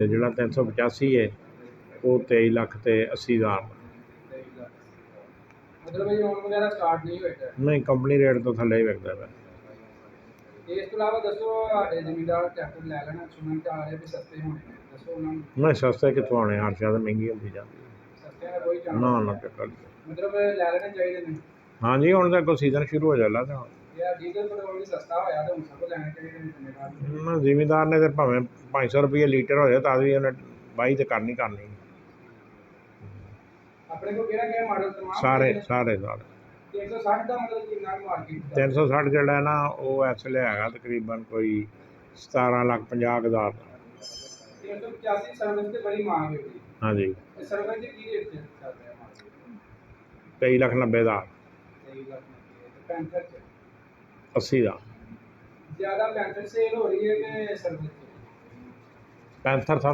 ਤੇ ਜਿਹੜਾ 385 है वो 23 ਲੱਖ ਤੇ 80 ਹਜ਼ਾਰ मतलब ये लोन वगैरह स्टार्ट नहीं होएगा नहीं कंपनी रेट तो थले ही विकदा है। इस तो अलावा दसो साडे जमींदार ट्रैक्टर लै लैन सुनन च आ रहे भी सस्ते होने दसो उन्होंने नहीं सस्ते कितों आने हर शायद महंगी होती जाती सस्ते का कोई चांस ना ना चक्कर मतलब लै लेने चाहिए ने हाँ जी हुण तो कोई सीजन शुरू हो जाला तो यार डीजल पेट्रोल भी सस्ता होया तो हुण सब लैने चाहिए ने जमींदार जिमीदार ने तो भावें 500 रुपये लीटर हो जाए तो भी उन्हें बाई तो करनी करनी अपने को केड़ा मॉडल तमाम सारे सारे सारे 360 का मतलब कितना मार्केट 360 जोड़ा है ना वो इस वे है तकरीबन कोई 17,50,000 385 सर्विस से बड़ी मांग है हाँ जी सर्विस की रेट चल रहा है 23,90,000 पैंथर 80 का ज़्यादा पैंथर सेल हो रही है कि सर्विस पैंथर